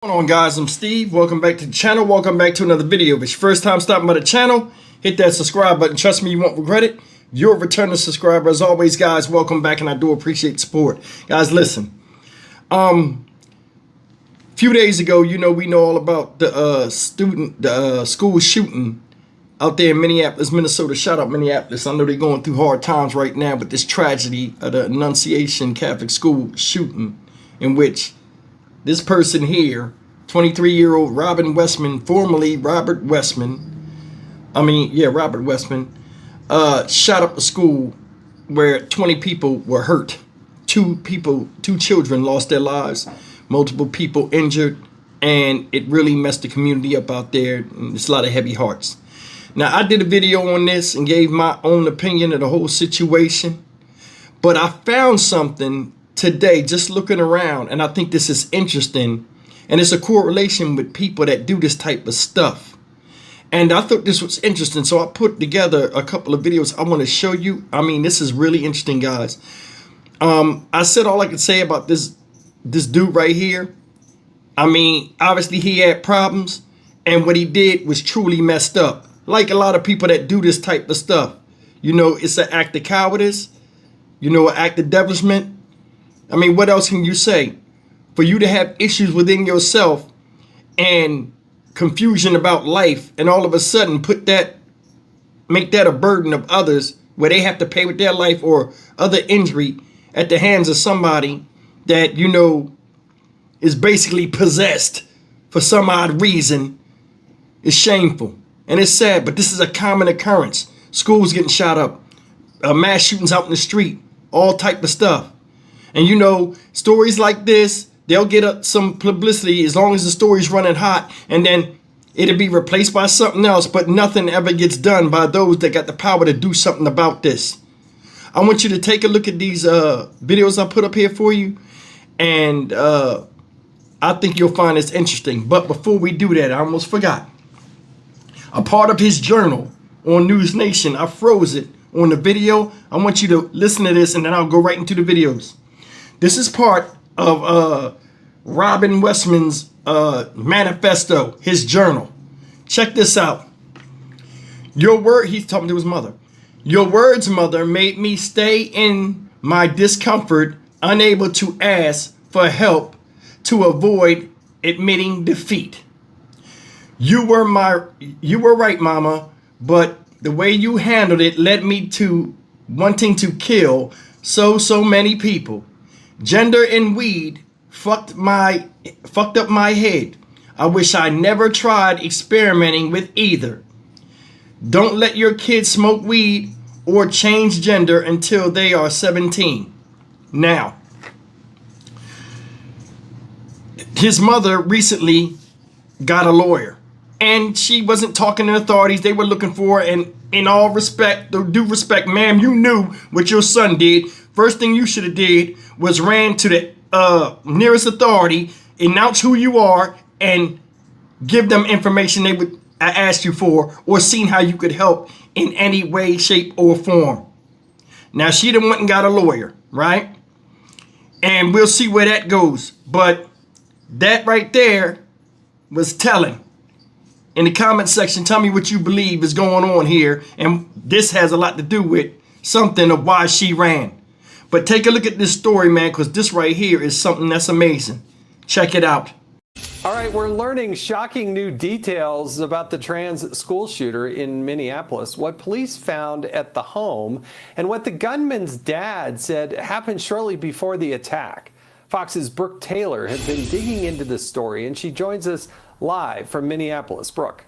What's going on, guys? I'm Steve. Welcome back to the channel. Welcome back to another video. If it's your first time stopping by the channel, hit that subscribe button. Trust me, you won't regret it. If you're a returning subscriber, as always, guys, welcome back, and I do appreciate the support. Guys, listen. A few days ago, we know all about the school shooting out there in Minneapolis, Minnesota. Shout out Minneapolis. I know they're going through hard times right now with this tragedy of the Annunciation Catholic School shooting, in which this person here, 23-year-old Robin Westman, formerly Robert Westman, shot up a school where 20 people were hurt. Two children lost their lives, multiple people injured, and it really messed the community up out there. And it's a lot of heavy hearts. Now, I did a video on this and gave my own opinion of the whole situation, but I found something today just looking around, and I think this is interesting, and it's a correlation with people that do this type of stuff. And I thought this was interesting, so I put together a couple of videos I want to show you. I mean, this is really interesting, guys. I said all I could say about this dude right here. I mean, obviously he had problems, and what he did was truly messed up. Like a lot of people that do this type of stuff, it's an act of cowardice, an act of devilishment. I mean, what else can you say? For you to have issues within yourself and confusion about life, and all of a sudden make that a burden of others, where they have to pay with their life or other injury at the hands of somebody that is basically possessed for some odd reason, is shameful. And it's sad, but this is a common occurrence. Schools getting shot up, mass shootings out in the street, all type of stuff. And stories like this, they'll get some publicity as long as the story's running hot, and then it'll be replaced by something else, but nothing ever gets done by those that got the power to do something about this. I want you to take a look at these videos I put up here for you, and I think you'll find this interesting. But before we do that, I almost forgot. A part of his journal on News Nation, I froze it on the video. I want you to listen to this, and then I'll go right into the videos. This is part of Robin Westman's manifesto, his journal. Check this out. He's talking to his mother. Your words, mother, made me stay in my discomfort, unable to ask for help, to avoid admitting defeat. You were right, mama, but the way you handled it led me to wanting to kill so many people. Gender and weed fucked up my head. I wish I never tried experimenting with either. Don't let your kids smoke weed or change gender until they are 17. Now, his mother recently got a lawyer, and she wasn't talking to authorities. They were looking for, and in all respect, due respect, ma'am, you knew what your son did. First thing you should have did was ran to the nearest authority, announce who you are, and give them information they would ask you for, or seen how you could help in any way, shape, or form. Now, she done went and got a lawyer, right? And we'll see where that goes. But that right there was telling. In the comment section, tell me what you believe is going on here. And this has a lot to do with something of why she ran. But take a look at this story, man, because this right here is something that's amazing. Check it out. All right, we're learning shocking new details about the trans school shooter in Minneapolis, what police found at the home, and what the gunman's dad said happened shortly before the attack. Fox's Brooke Taylor has been digging into this story, and she joins us live from Minneapolis. Brooke.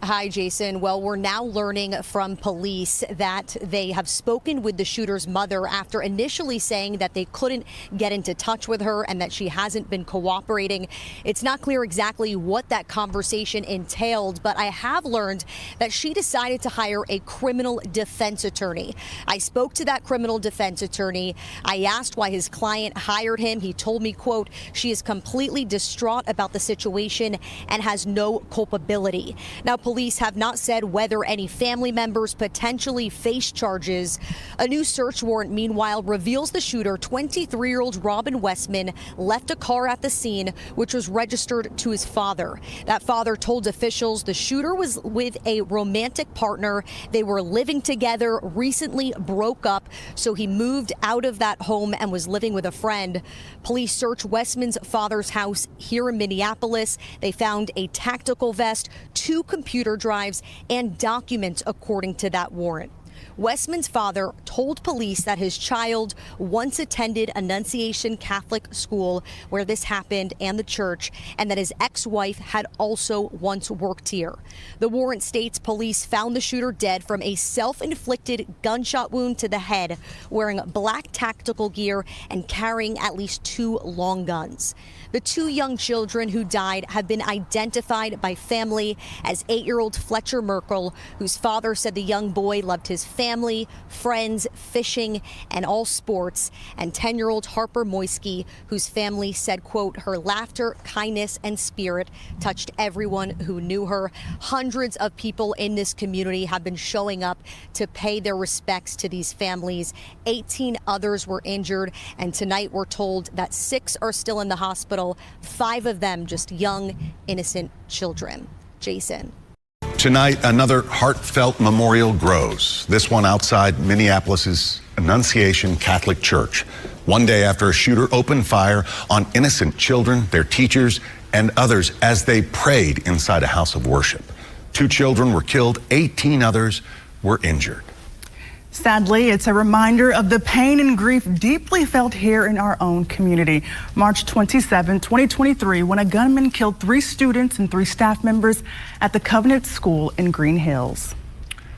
Hi, Jason. Well, we're now learning from police that they have spoken with the shooter's mother after initially saying that they couldn't get into touch with her and that she hasn't been cooperating. It's not clear exactly what that conversation entailed, but I have learned that she decided to hire a criminal defense attorney. I spoke to that criminal defense attorney. I asked why his client hired him. He told me, quote, she is completely distraught about the situation and has no culpability. Now, police have not said whether any family members potentially face charges. A new search warrant, meanwhile, reveals the shooter, 23-year-old Robin Westman, left a car at the scene, which was registered to his father. That father told officials the shooter was with a romantic partner. They were living together, recently broke up, so he moved out of that home and was living with a friend. Police searched Westman's father's house here in Minneapolis. They found a tactical vest, 2 computer drives, and documents according to that warrant. Westman's father told police that his child once attended Annunciation Catholic School where this happened and the church, and that his ex-wife had also once worked here. The warrant states police found the shooter dead from a self-inflicted gunshot wound to the head, wearing black tactical gear and carrying at least 2 long guns. The 2 young children who died have been identified by family as 8-year-old Fletcher Merkel, whose father said the young boy loved his family, friends, fishing, and all sports, and 10-year-old Harper Moisky, whose family said, quote, her laughter, kindness, and spirit touched everyone who knew her. Hundreds of people in this community have been showing up to pay their respects to these families. 18 others were injured, and tonight we're told that 6 are still in the hospital, 5 of them just young, innocent children. Jason. Tonight, another heartfelt memorial grows. This one outside Minneapolis's Annunciation Catholic Church. One day after a shooter opened fire on innocent children, their teachers, and others as they prayed inside a house of worship. 2 children were killed, 18 others were injured. Sadly, it's a reminder of the pain and grief deeply felt here in our own community. March 27, 2023, when a gunman killed 3 students and 3 staff members at the Covenant School in Green Hills.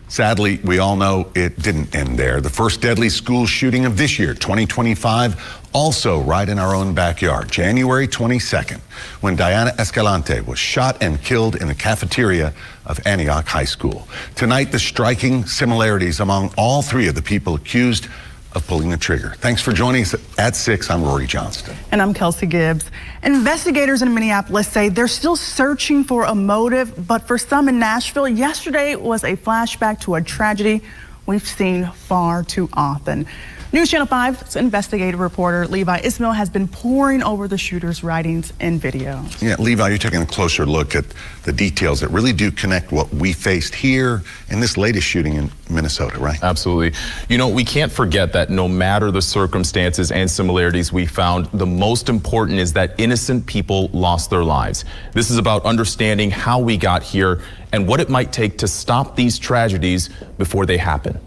Sadly, we all know it didn't end there. The first deadly school shooting of this year, 2025, also right in our own backyard, January 22nd, when Diana Escalante was shot and killed in the cafeteria of Antioch High School. Tonight, the striking similarities among all 3 of the people accused of pulling the trigger. Thanks for joining us at 6. I'm Rory Johnston. And I'm Kelsey Gibbs. Investigators in Minneapolis say they're still searching for a motive, but for some in Nashville, yesterday was a flashback to a tragedy we've seen far too often. News Channel 5's investigative reporter Levi Ismail has been poring over the shooter's writings and video. Yeah, Levi, you're taking a closer look at the details that really do connect what we faced here in this latest shooting in Minnesota, right? Absolutely. You know, we can't forget that no matter the circumstances and similarities we found, the most important is that innocent people lost their lives. This is about understanding how we got here and what it might take to stop these tragedies before they happen.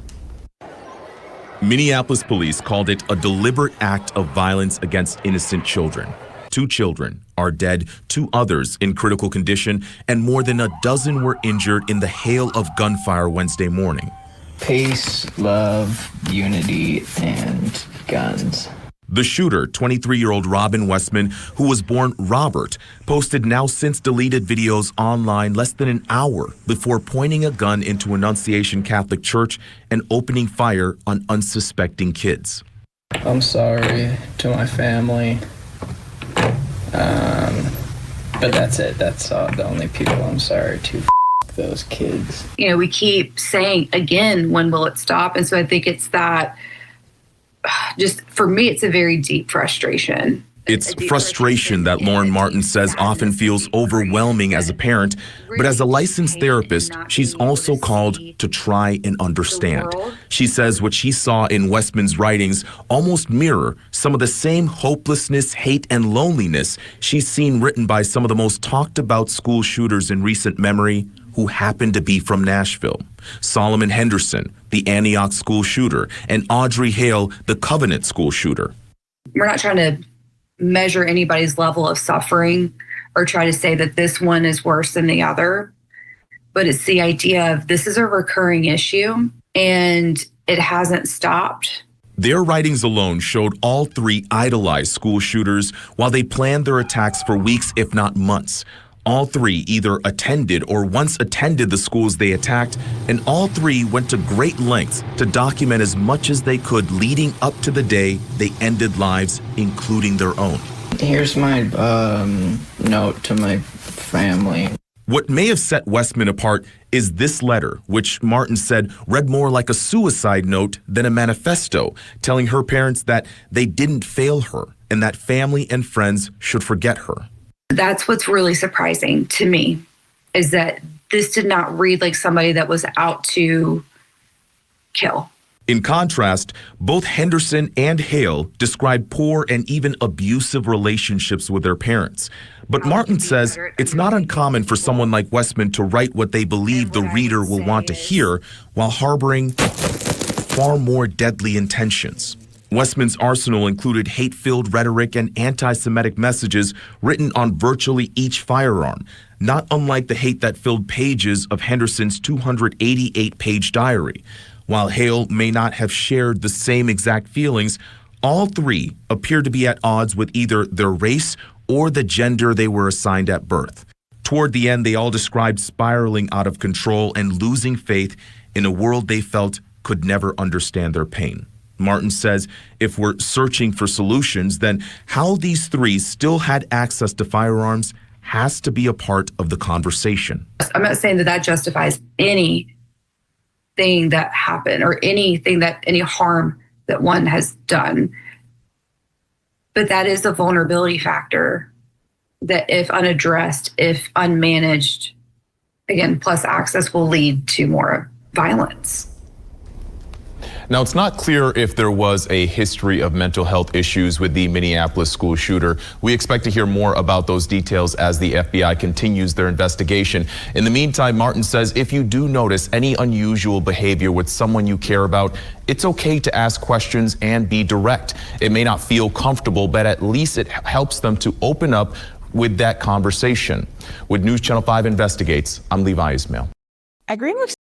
Minneapolis police called it a deliberate act of violence against innocent children. 2 children are dead, 2 others in critical condition, and more than a dozen were injured in the hail of gunfire Wednesday morning. Peace, love, unity, and guns. The shooter, 23-year-old Robin Westman, who was born Robert, posted now since deleted videos online less than an hour before pointing a gun into Annunciation Catholic Church and opening fire on unsuspecting kids. I'm sorry to my family, but that's it. That's the only people I'm sorry to. Those kids. You know, we keep saying again, when will it stop? And so I think it's that. Just for me, it's a very deep frustration. It's frustration that Lauren Martin says often feels overwhelming as a parent, but as a licensed therapist, she's also called to try and understand. She says what she saw in Westman's writings almost mirror some of the same hopelessness, hate, and loneliness she's seen written by some of the most talked about school shooters in recent memory who happen to be from Nashville. Solomon Henderson, the Antioch school shooter, and Audrey Hale, the Covenant school shooter. We're not trying to measure anybody's level of suffering or try to say that this one is worse than the other, but it's the idea of this is a recurring issue and it hasn't stopped. Their writings alone showed all 3 idolized school shooters while they planned their attacks for weeks, if not months. All 3 either attended or once attended the schools they attacked, and all 3 went to great lengths to document as much as they could leading up to the day they ended lives, including their own. Here's my note to my family. What may have set Westman apart is this letter, which Martin said read more like a suicide note than a manifesto, telling her parents that they didn't fail her and that family and friends should forget her. That's what's really surprising to me, is that this did not read like somebody that was out to kill. In contrast, both Henderson and Hale describe poor and even abusive relationships with their parents. But Martin says it's not uncommon for someone like Westman to write what they believe the reader will want to hear while harboring far more deadly intentions. Westman's arsenal included hate-filled rhetoric and anti-Semitic messages written on virtually each firearm, not unlike the hate that filled pages of Henderson's 288-page diary. While Hale may not have shared the same exact feelings, all three appear to be at odds with either their race or the gender they were assigned at birth. Toward the end, they all described spiraling out of control and losing faith in a world they felt could never understand their pain. Martin says if we're searching for solutions, then how these three still had access to firearms has to be a part of the conversation. I'm not saying that that justifies anything that happened or any harm that one has done. But that is a vulnerability factor that if unaddressed, if unmanaged, again, plus access will lead to more violence. Now, it's not clear if there was a history of mental health issues with the Minneapolis school shooter. We expect to hear more about those details as the FBI continues their investigation. In the meantime, Martin says if you do notice any unusual behavior with someone you care about, it's okay to ask questions and be direct. It may not feel comfortable, but at least it helps them to open up with that conversation. With News Channel 5 Investigates, I'm Levi Ismail. Agreeing with